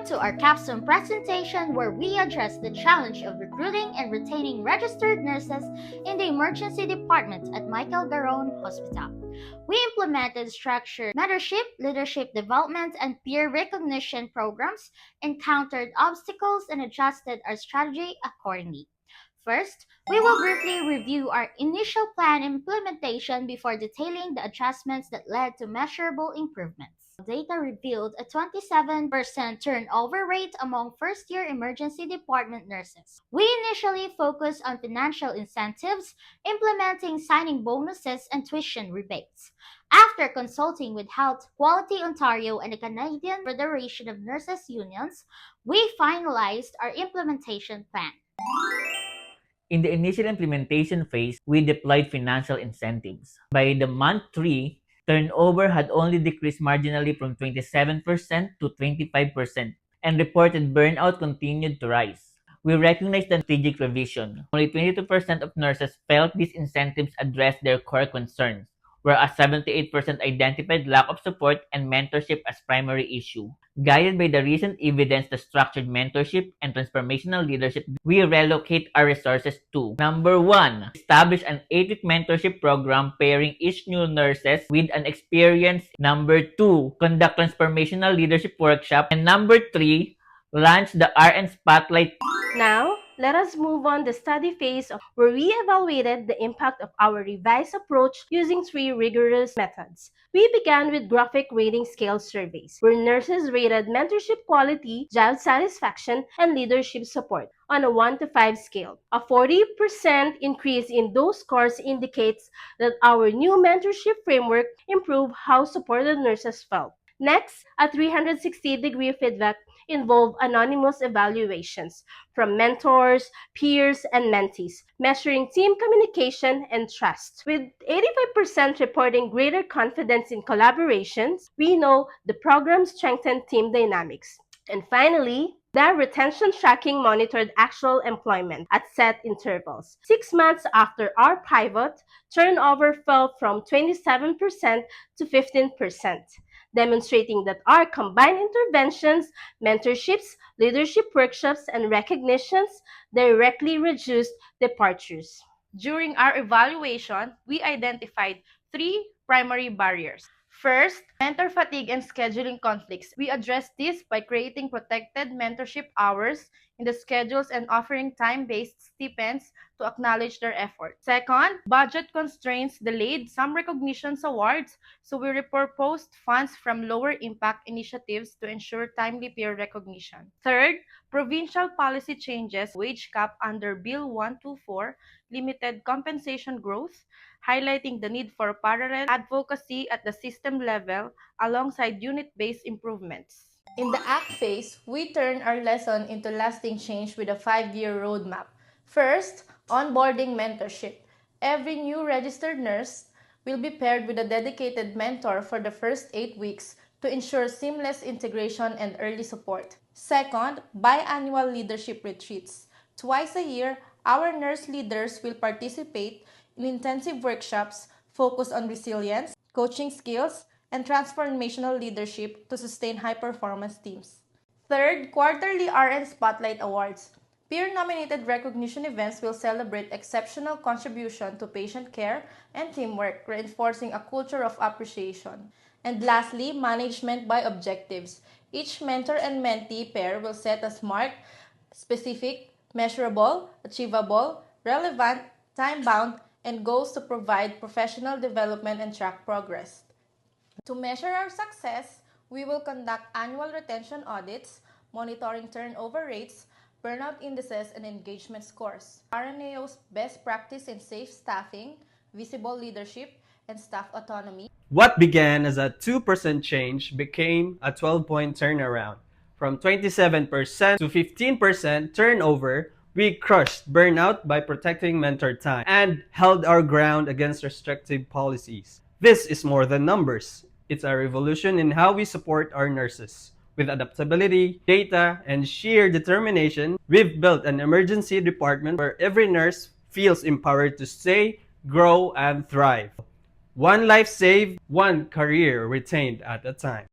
Welcome to our capstone presentation where we address the challenge of recruiting and retaining registered nurses in the emergency department at Michael Garone Hospital. We implemented structured mentorship, leadership development, and peer recognition programs, encountered obstacles, and adjusted our strategy accordingly. First, we will briefly review our initial plan implementation before detailing the adjustments that led to measurable improvements. Data revealed a 27% turnover rate among first year emergency department nurses. We initially focused on financial incentives, implementing signing bonuses and tuition rebates. After consulting with Health Quality Ontario and the Canadian Federation of Nurses Unions, we finalized our implementation plan. In the initial implementation phase, we deployed financial incentives. By the month 3, turnover had only decreased marginally from 27% to 25%, and reported burnout continued to rise. We recognized the strategic revision. Only 22% of nurses felt these incentives addressed their core concerns, whereas 78% identified lack of support and mentorship as primary issue. Guided by the recent evidence to structured mentorship and transformational leadership, we relocate our resources to number 1, establish an 8-week mentorship program pairing each new nurses with an experienced. Number 2, conduct transformational leadership workshop. And number 3, launch the RN Spotlight. Now, let us move on the study phase where we evaluated the impact of our revised approach using 3 rigorous methods. We began with graphic rating scale surveys, where nurses rated mentorship quality, job satisfaction, and leadership support on a 1 to 5 scale. A 40% increase in those scores indicates that our new mentorship framework improved how supported nurses felt. Next, a 360-degree feedback involved anonymous evaluations from mentors, peers, and mentees, measuring team communication and trust. With 85% reporting greater confidence in collaborations, we know the program strengthened team dynamics. And finally, the retention tracking monitored actual employment at set intervals. 6 months after our pivot, turnover fell from 27% to 15%. Demonstrating that our combined interventions, mentorships, leadership workshops, and recognitions directly reduced departures. During our evaluation, we identified 3 primary barriers. First, mentor fatigue and scheduling conflicts. We addressed this by creating protected mentorship hours in the schedules and offering time-based stipends to acknowledge their effort. Second, budget constraints delayed some recognitions awards, so we repurposed funds from lower impact initiatives to ensure timely peer recognition. Third, provincial policy changes, wage cap under Bill 124, limited compensation growth, highlighting the need for parallel advocacy at the system level alongside unit-based improvements. In the ACT phase, we turn our lesson into lasting change with a 5-year roadmap. First, onboarding mentorship. Every new registered nurse will be paired with a dedicated mentor for the first 8 weeks to ensure seamless integration and early support. Second, biannual leadership retreats. Twice a year, our nurse leaders will participate in intensive workshops focused on resilience, coaching skills, and transformational leadership to sustain high-performance teams. Third, quarterly RN Spotlight Awards. Peer-nominated recognition events will celebrate exceptional contribution to patient care and teamwork, reinforcing a culture of appreciation. And lastly, management by objectives. Each mentor and mentee pair will set a SMART, specific, measurable, achievable, relevant, time-bound, and goals to provide professional development and track progress. To measure our success, we will conduct annual retention audits, monitoring turnover rates, burnout indices, and engagement scores. RNAO's best practice in safe staffing, visible leadership, and staff autonomy. What began as a 2% change became a 12-point turnaround. From 27% to 15% turnover, we crushed burnout by protecting mentor time and held our ground against restrictive policies. This is more than numbers. It's a revolution in how we support our nurses. With adaptability, data, and sheer determination, we've built an emergency department where every nurse feels empowered to stay, grow, and thrive. One life saved, one career retained at a time.